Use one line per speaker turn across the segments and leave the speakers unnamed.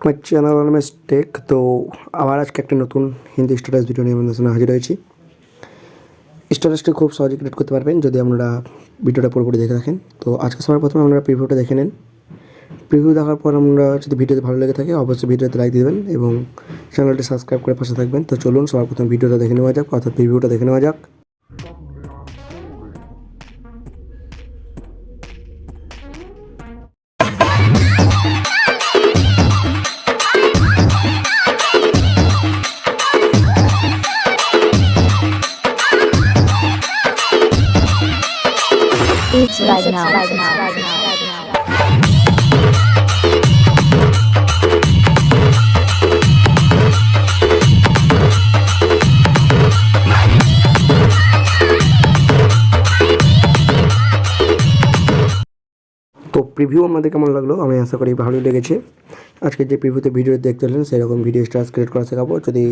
আমার চ্যানেল নাম টেক। তো আবার আজকে একটা নতুন হিন্দি স্ট্যাটাস ভিডিও নিয়ে আপনাদের সামনে হাজির হয়েছি। স্ট্যাটাসটি খুব সহজে ক্রিয়েট করতে পারবেন যদি আপনারা ভিডিওটা পুরোপুরি দেখে রাখেন। তো আজকে সবার প্রথমে আপনারা প্রিভিউটা দেখে নেন। প্রিভিউ দেখার পর আমরা যদি ভিডিওতে ভালো লেগে থাকে অবশ্যই ভিডিওতে লাইক দেবেন এবং চ্যানেলটি সাবস্ক্রাইব করে পাশে থাকবেন। তো চলুন সবার প্রথমে ভিডিওটা দেখে নেওয়া যাক, অর্থাৎ প্রিভিউটা দেখে নেওয়া যাক।
It's right now.
তো প্রিভিউ আমাদের কেমন লাগলো আমি আশা করি ভালোই লেগেছে। আজকে যে প্রিভিউতে ভিডিও দেখতে পেলেন সেরকম ভিডিও স্টার্স ক্রিয়েট করা শেখাবো। যদি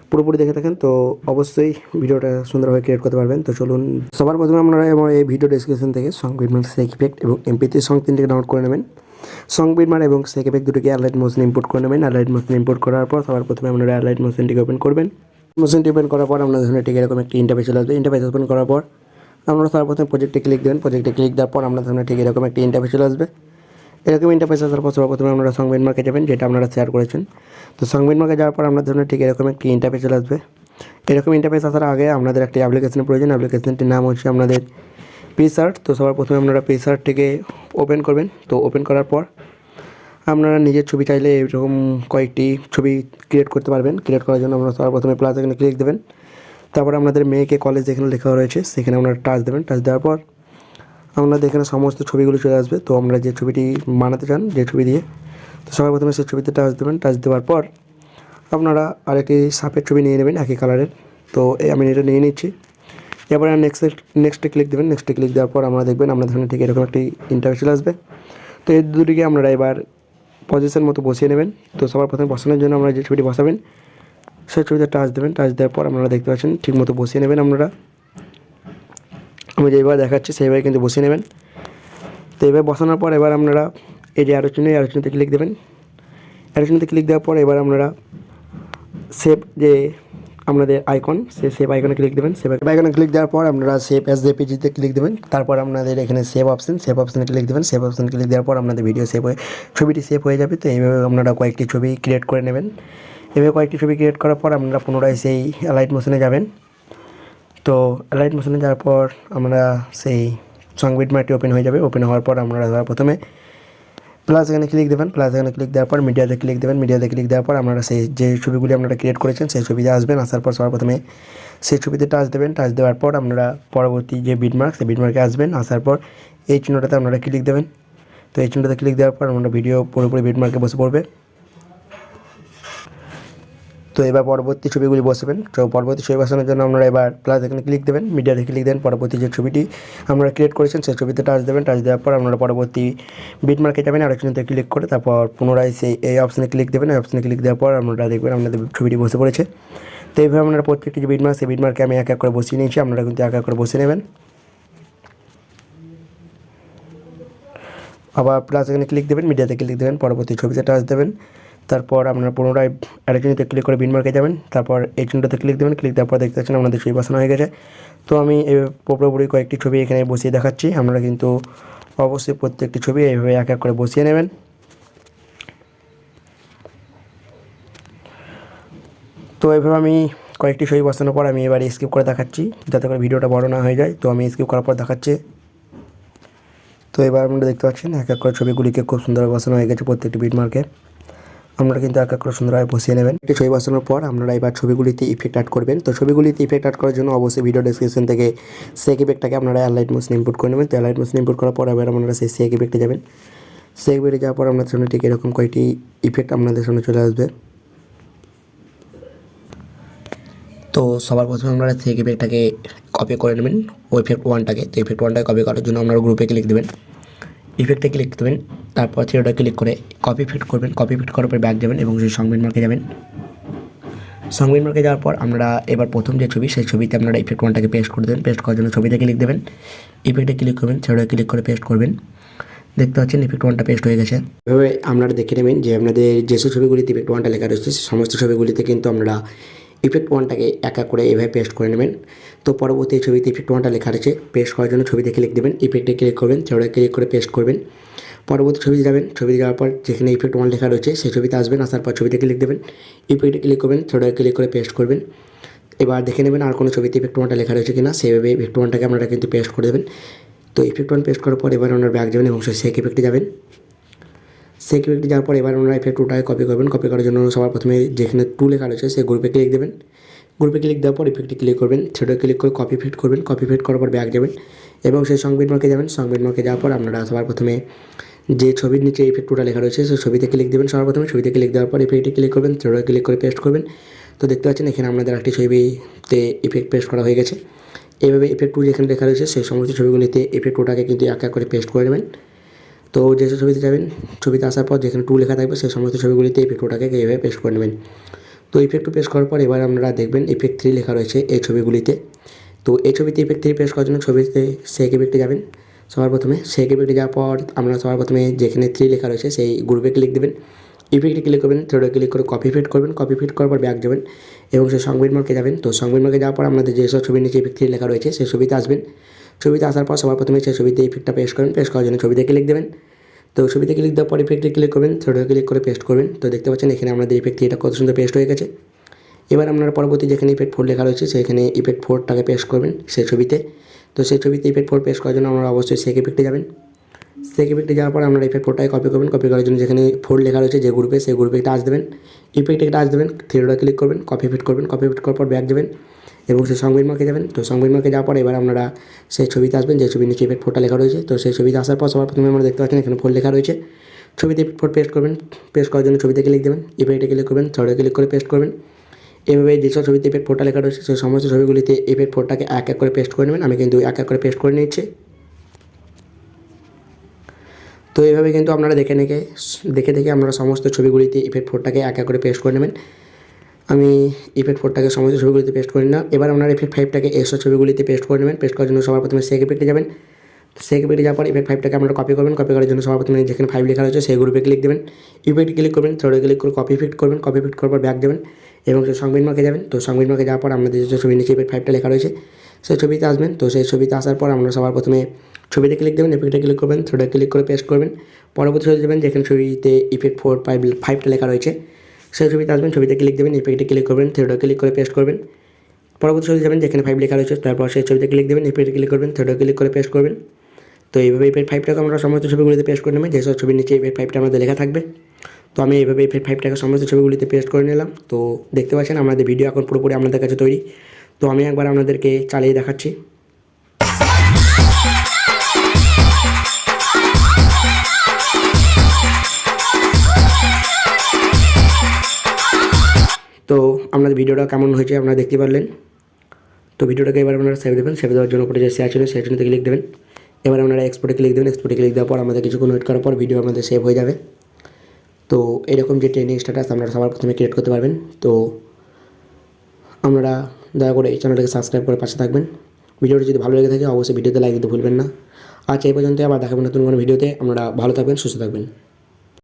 পুরোপুরি দেখে থাকেন তো অবশ্যই ভিডিওটা সুন্দরভাবে ক্রিয়েট করতে পারবেন। তো চলুন সবার প্রথমে আপনারা আমার এই ভিডিও ডেসক্রিপশন থেকে সং বিটমার্ক সেক ইফেক্ট এবং এমপি3 সং তিনটিকে ডাউনলোড করে নেবেন। সং বিটমার্ক এবং সেক ইফেক্ট দুটোকে অ্যালাইট মোশন ইম্পোর্ট করে নেবেন। অ্যালাইট মোশন ইম্পোর্ট করার পর সবার প্রথমে আপনারা অ্যালাইট মোশনটিকে ওপেন করবেন। মোশনটি ওপেন করার পর আপনাদের সামনে ঠিক এরকম একটি ইন্টারফেস চলে আসবে। ইন্টারফেস ওপেন করার পর আপনারা সবার প্রথমে প্রজেক্টে ক্লিক দেবেন। প্রজেক্টে ক্লিক দেওয়ার পর আপনাদের সামনে ঠিক এরকম একটি ইন্টারফেস চলে আসবে। এরকম ইন্টারফেস আসার পর সবার প্রথমে আপনারা সং বিটমার্কে যাবেন, যেটা আপনারা শেয়ার করেছেন। তো সং বিটমার্কে যাওয়ার পর আপনাদের সামনে ঠিক এরকম একটি ইন্টারফেস চলে আসবে। এরকম ইন্টারফেস আসার আগে আপনাদের একটি অ্যাপ্লিকেশনের প্রয়োজন। অ্যাপ্লিকেশনটির নাম হচ্ছে আপনাদের পিসার্ট। তো সবার প্রথমে আপনারা পিসার্টটিকে ওপেন করবেন। তো ওপেন করার পর আপনারা নিজের ছবি চাইলে এরকম কয়েকটি ছবি ক্রিয়েট করতে পারবেন। ক্রিয়েট করার জন্য আপনারা সবার প্রথমে প্লাস এখানে ক্লিক দেবেন। তারপর আপনাদের মেয়েকে কলেজ যেখানে লেখা রয়েছে সেখানে আপনারা টাচ দেবেন। টাচ দেওয়ার পর আপনাদের এখানে সমস্ত ছবিগুলো চলে আসবে। তো আমরা যে ছবিটি বানাতে চান যে ছবি দিয়ে, তো সবার প্রথমে সেই ছবিতে টাচ দেবেন। টাচ দেওয়ার পর আপনারা আরেকটি সাপের ছবি নিয়ে নেবেন একই কালারের। তো আমি এটা নিয়ে নিচ্ছি। এরপরে নেক্সটে ক্লিক দেবেন। নেক্সটে ক্লিক দেওয়ার পর আমরা দেখবেন আপনাদের সামনে ঠিক এরকম একটি ইন্টারফেস চলে আসবে। তো এই দুটিকে আপনারা এবার পজিশন মতো বসিয়ে নেবেন। তো সবার প্রথমে বসানোর জন্য আপনারা যে ছবিটি বসাবেন সেই ছবিতে টাচ দেবেন। টাচ দেওয়ার পর আপনারা দেখতে পাচ্ছেন ঠিক মতো বসিয়ে নেবেন। আপনারা আমি যেভাবে দেখাচ্ছি সেইভাবে কিন্তু বসিয়ে নেবেন। তো এইভাবে বসানোর পর এবার আপনারা এই যে অ্যারোচিহ্নতে ক্লিক দেবেন। অ্যারোচিহ্নতে ক্লিক দেওয়ার পর এবার আপনারা সেভ যে আপনাদের আইকন সেই সেভ আইকনে ক্লিক দেবেন। সেভ আইকনে ক্লিক দেওয়ার পর আপনারা সেভ অ্যাজ জেপিজিতে ক্লিক দেবেন। তারপর আপনাদের এখানে সেভ অপশানে ক্লিক দেবেন। সেভ অপশানে ক্লিক দেওয়ার পর আপনাদের ভিডিও সেভ হয়ে ছবিটি সেভ হয়ে যাবে। তো এইভাবে আপনারা কয়েকটি ছবি ক্রিয়েট করে নেবেন। এভাবে কয়েকটি ছবি ক্রিয়েট করার পর আপনারা পুনরায় সেই অ্যালাইট মোশনে যাবেন। তো অ্যালাইট মোশনে যাওয়ার পর আমরা সেই সং বিটমার্কটি ওপেন হয়ে যাবে। ওপেন হওয়ার পর আমরা প্রথমে প্লাস এখানে ক্লিক দেবেন। প্লাস এখানে ক্লিক দেওয়ার পর মিডিয়াতে ক্লিক দেবেন। মিডিয়াতে ক্লিক দেওয়ার পর আপনারা সেই যে ছবিগুলি আপনারা ক্রিয়েট করেছেন সেই ছবিতে আসবেন। আসার পর সবার প্রথমে সেই ছবিতে টাচ দেবেন। টাচ দেওয়ার পর আপনারা পরবর্তী যে বিটমার্ক সেই বিটমার্কে আসবেন। আসার পর এই চিহ্নটাতে আপনারা ক্লিক দেবেন। তো এই চিহ্নটাতে ক্লিক দেওয়ার পর আমরা ভিডিও পুরোপুরি বিটমার্কে বসে পড়বে। তো এবার পরবর্তী ছবিগুলি বসাবেন। তো পরবর্তী ছবি বসানোর জন্য আপনারা এবার প্লাস এখানে ক্লিক দেবেন। মিডিয়াতে ক্লিক দেন। পরবর্তী যে ছবিটি আপনারা ক্রিয়েট করেছেন সেই ছবিতে টাচ দেবেন। টাচ দেওয়ার পর আপনারা পরবর্তী বিটমার্কে যাবেন আরেকজনতে ক্লিক করে। তারপর পুনরায় সেই এই অপশানে ক্লিক দেবেন। এই অপশানে ক্লিক দেওয়ার পর আপনারা দেখবেন আপনাদের ছবিটি বসে পড়েছে। তো এইভাবে আপনারা প্রত্যেকটি যে বিটমার্ক সেই বিটমার্কে আমি এক এক করে বসিয়ে নিয়েছি। আপনারা কিন্তু এক এক করে বসিয়ে নেবেন। আবার প্লাস এখানে ক্লিক দেবেন। মিডিয়াতে ক্লিক দেবেন। পরবর্তী ছবিতে টাচ দেবেন। তারপর আপনারা পুনরায় আরেকজনতে ক্লিক করে বিটমার্কে যাবেন। তারপর এই চিহ্নটাতে ক্লিক দেবেন। ক্লিক দেওয়ার পর দেখতে পাচ্ছেন আমাদের ছবি বসানো হয়ে গেছে। তো আমি পুরোপুরি কয়েকটি ছবি এখানে বসিয়ে দেখাচ্ছি। আপনারা কিন্তু অবশ্যই প্রত্যেকটি ছবি এইভাবে এক এক করে বসিয়ে নেবেন। তো এইভাবে আমি কয়েকটি ছবি বসানোর পর আমি এবার স্কিপ করে দেখাচ্ছি যাতে করে ভিডিওটা বড় না হয়ে যায়। তো আমি স্কিপ করার পর দেখাচ্ছি। তো এবার আপনারা দেখতে পাচ্ছেন এক এক করে ছবিগুলিকে খুব সুন্দরভাবে বসানো হয়ে গেছে প্রত্যেকটি বিটমার্কে। আপনারা কিন্তু এক এক করে সুন্দরভাবে বসিয়ে নেবেন। একটি ছবি বসানোর পর আপনারা এবার ছবিগুলিতে ইফেক্ট অ্যাড করবেন। তো ছবিগুলিতে ইফেক্ট অ্যাড করার জন্য অবশ্যই ভিডিও ডেসক্রিপশন থেকে সেক ইফেক্টটাকে আপনারা অ্যালাইট মোশন ইম্পোর্ট করে নেবেন। তো অ্যালাইট মোশন ইম্পোর্ট করার পর এবার আপনারা সেই সেক ইফেক্টে যাবেন। সেক ইফেক্টে যাওয়ার পর আপনাদের সামনে ঠিক এরকম কয়েকটি ইফেক্ট আপনাদের সামনে চলে আসবে। তো সবার প্রথমে আপনারা সেক ইফেক্টটাকে কপি করে নেবেন ও ইফেক্ট ওয়ানটাকে। তো ইফেক্ট ওয়ানটাকে কপি করার জন্য আপনারা গ্রুপে ক্লিক দেবেন। ইফেক্টে ক্লিক দেবেন। তারপর থ্রিডে ক্লিক করে কপি ইফেক্ট করবেন। কপি ইফেক্ট করার পর ব্যাক যাবেন এবং সেই সং বিটমার্কে যাবেন। সং বিটমার্কে যাওয়ার পর আমরা এবার প্রথম যে ছবি সেই ছবিতে আপনারা ইফেক্ট ওয়ানটাকে পেস্ট করে দেবেন। পেস্ট করার জন্য ছবিতে ক্লিক দেবেন। ইফেক্টে ক্লিক করবেন। থ্রিডে ক্লিক করে পেস্ট করবেন। দেখতে পাচ্ছেন ইফেক্ট ওয়ানটা পেস্ট হয়ে গেছে। এভাবে আপনারা দেখে নেবেন যে আপনাদের যেসব ছবিগুলিতে ইফেক্ট ওয়ানটা লেখা রয়েছে সমস্ত ছবিগুলিতে কিন্তু আপনারা ইফেক্ট ওয়ানটাকে এক এক করে এভাবে পেস্ট করে নেবেন। তো পরবর্তী ছবিতে ইফেক্ট ওয়ানটা লেখা রয়েছে, পেস্ট করার জন্য ছবিতে ক্লিক দেবেন, ইফেক্টে ক্লিক করবেন, সেটা ক্লিক করে পেস্ট করবেন। পরবর্তী ছবিতে যাবেন, ছবিতে যাওয়ার পর যেখানে ইফেক্ট ওয়ান লেখা রয়েছে সেই ছবিতে আসবেন, আসার পর ছবিতে ক্লিক দেবেন, ইফেক্টে ক্লিক করবেন, সেটা ক্লিক করে পেস্ট করবেন। এবার দেখে নেবেন আর কোনো ছবিতে ইফেক্ট ওয়ানটা লেখা রয়েছে কিনা, সেভাবে ইফেক্ট ওয়ানটাকে আপনারা কিন্তু পেস্ট করে দেবেন। তো ইফেক্ট ওয়ান পেস্ট করার পর এবার আপনার ব্যাক যাবেন এবং সেক ইফেক্টে যাবেন। সেক ইফেক্টে যাওয়ার পর এবার আপনারা ইফেক্ট টুটাকে কপি করবেন। কপি করার জন্য সবার প্রথমে যেখানে টু লেখা রয়েছে সেই গ্রুপে ক্লিক দেবেন, গ্রুপে ক্লিক দেওয়ার পর ইফেক্টে ক্লিক করবেন, সেটা ক্লিক করে কপি ফিট করবেন, কপি ফিট করার পর ব্যাক যাবেন এবং সেই সংবিট মার্কে যাবেন। সংবিট মার্কে যাওয়ার পর আপনারা সবার প্রথমে যে ছবির নিচে ইফেক্ট টুটা লেখা রয়েছে সেই ছবিতে ক্লিক দেবেন। সবার প্রথমে ছবিতে ক্লিক দেওয়ার পর ইফেক্টে ক্লিক করবেন, সেটা ক্লিক করে পেস্ট করবেন। তো দেখতে পাচ্ছেন এখানে আপনাদের একটি ছবিতে ইফেক্ট পেস্ট করা হয়ে গেছে। এইভাবে ইফেক্ট টু যেখানে লেখা রয়েছে সেই সমস্ত ছবিগুলিতে ইফেক্ট টুটাকে কিন্তু এক এক করে পেস্ট করে নেবেন। তো যেসব ছবিতে যাবেন, ছবিতে আসার পর যেখানে টু লেখা থাকবে সেই সমস্ত ছবিগুলিতে ইফেক্ট টুটাকে এইভাবে পেস্ট করে নেবেন। তো ইফেক্ট টু পেস্ট করার পর এবার আপনারা দেখবেন ইফেক্ট থ্রি লেখা রয়েছে এই ছবিগুলিতে। তো এই ছবিতে ইফেক্ট থ্রি পেস্ট করার জন্য ছবিতে সেক ইফেক্টে যাবেন। সবার প্রথমে সেক ইফেক্টে যাওয়ার পর আপনারা সবার প্রথমে যেখানে থ্রি লেখা রয়েছে সেই গ্রুপে ক্লিক দেবেন, ইফেক্টে ক্লিক করবেন, থ্রেডে ক্লিক করে কপি ফিট করবেন, কপি ফিট করার পর ব্যাক যাবেন এবং সেই সংবিট মার্কে যাবেন। তো সংবিট মার্কে যাওয়ার পর আপনাদের যেসব ছবির নিচে ইফেক্ট থ্রি লেখা রয়েছে সেই ছবিতে আসবেন। ছবিতে আসার পর সবার প্রথমে সেই ছবিতে ইফেক্টটা পেস্ট করবেন, পেস্ট করার জন্য ছবিতে ক্লিক দেবেন। তো ছবিতে ক্লিক দেওয়ার পর ইফেক্টে ক্লিক করবেন, থ্রেডে ক্লিক করে পেস্ট করবেন। তো দেখতে পাচ্ছেন এখানে আমাদের ইফেক্ট থ্রিটা কত সুন্দর পেস্ট হয়ে গেছে। এবার আপনারা পরবর্তী যেখানে ইফেক্ট ফোর লেখা রয়েছে সেখানে ইফেক্ট ফোরটাকে পেস্ট করবেন সেই ছবিতে। তো সেই ছবিতে ইফেক্ট ফোর পেস্ট করার জন্য আপনারা অবশ্যই সেক ইফেক্টে যাবেন। সেক ইফেক্টে যাওয়ার পর আপনারা ইফেক্ট ফোরটাকে কপি করবেন, কপি করার জন্য যেখানে ফোর লেখা রয়েছে যে গ্রুপে সেই গ্রুপে টাচ দেবেন, ইফেক্টে টাচ দেবেন, থ্রিডে ক্লিক করবেন, কপি ফিট করবেন, কপি ফিট করার পর ব্যাক যাবেন এবং সেই সংবিট মার্কে যাবেন। তো সংবিট মার্কে যাওয়ার পর এবার আপনারা সেই ছবিতে আসবেন যে ছবির নিচে ইফেক্ট ফোরটা লেখা রয়েছে। তো সেই ছবিতে আসার পর সবার প্রথমে আমরা দেখতে পাচ্ছেন এখানে ফোর লেখা রয়েছে, ছবিতে ইফেক্ট ফোর পেস্ট করবেন, পেস্ট করার জন্য ছবিতে ক্লিক দেবেন, ইফেক্টে ক্লিক করবেন, থ্রিডে ক্লিক করে পেস্ট করবেন। এভাবে যেসব ছবিতে ইফেক্ট ফোরটা লেখা রয়েছে সেই সমস্ত ছবিগুলিতে ইফেক্ট ফোরটাকে এক এক করে পেস্ট করে নেবেন। আমি কিন্তু এক এক করে পেস্ট করে নিচ্ছি। তো এইভাবে কিন্তু আপনারা দেখে আপনারা সমস্ত ছবিগুলিতে ইফেক্ট ফোরটাকে এক এক করে পেস্ট করে নেবেন। আমি ইফেক্ট ফোরটাকে সমস্ত ছবিগুলিতে পেস্ট করি না। এবার আপনারা ইফেক্ট ফাইভটাকে এসব ছবিগুলিতে পেস্ট করে নেবেন। পেস্ট করার জন্য সবার প্রথমে সেক ইফেক্টে যাবেন, সেক ইফেক্টে যাওয়ার পর ইফেক্ট ফাইভটাকে আপনারা কপি করবেন, কপি করার জন্য সবার প্রথমে যেখানে ফাইভ লেখা রয়েছে সেই গ্রুপে ক্লিক দেবেন, ইফেক্টে ক্লিক করবেন, থ্রেডে ক্লিক করে কপি ফিট করবেন, কপি ফিট করার পর ব্যাক যাবেন এবং সেই সংবিট মার্কে যাবেন। তো সংবিট মার্কে যাওয়ার পর আপনাদের যে ছবির নিচে ইফেক্ট ফাইভটা লেখা রয়েছে সেই ছবিতে আসবেন। তো সেই ছবিতে আসার পর আমরা সবার প্রথমে ছবিতে ক্লিক দেবেন, ইফেক্টে ক্লিক করবেন, থ্রেডে ক্লিক করে পেস্ট করবেন। পরবর্তী ছবি যাবেন যেখানে ছবিতে ইফেক্ট ফোর ফাইভটা লেখা রয়েছে সেই ছবিতে আসবেন, ছবিতে ক্লিক দেবেন, ইফেক্টে ক্লিক করবেন, থ্রেডে ক্লিক করে পেস্ট করবেন। পরবর্তী ছবি যাবেন যেখানে ফাইভ লেখা রয়েছে, তারপর সেই ছবিতে ক্লিক দেবেন, ইফেক্টে ক্লিক করবেন, থ্রেডে ক্লিক করে পেস্ট করবেন। তো এইভাবে ইফেক্ট ফাইভটাকে আমরা সমস্ত ছবিগুলিতে পেস্ট করে নেবেন যেসব ছবির নিচে ইফেক্ট ফাইভটা আমাদের লেখা থাকবে। তো আমি এইভাবে ইফেক্ট ফাইভটাকে সমস্ত ছবিগুলিতে পেস্ট করে নিলাম। তো দেখতে পাচ্ছেন আমাদের ভিডিও এখন পুরোপুরি আপনাদের কাছে তৈরি। তো আমি একবার আপনাদেরকে চালিয়ে দেখাচ্ছি। তো আপনাদের ভিডিওটা কেমন হয়েছে আপনারা দেখতে পারলেন। তো ভিডিওটাকে এবার আপনারা সেভ দেবেন, সেভ দেওয়ার জন্য উপরে যে শেয়ার ছিল শেয়ার চিহ্নতে ক্লিক দেবেন। এবার আপনারা এক্সপোর্টে ক্লিক দেবেন, এক্সপোর্টে ক্লিক দেওয়ার পর আমাদের কিছুক্ষণ ওয়েট করার পর ভিডিও আমাদের সেভ হয়ে যাবে। তো এরকম যে ট্রেনিং স্ট্যাটাস আপনারা সবার প্রথমে ক্রিয়েট করতে পারবেন। তো আপনারা দয়া করে এই চ্যানেলটাকে সাবস্ক্রাইব করে পাশে থাকবেন। ভিডিওটি যদি ভালো লেগে থাকে অবশ্যই ভিডিওতে লাইক দিতে ভুলবেন না। আজ এই পর্যন্ত, আবার দেখাবেন নতুন কোনো ভিডিওতে। আপনারা ভালো থাকবেন, সুস্থ থাকবেন।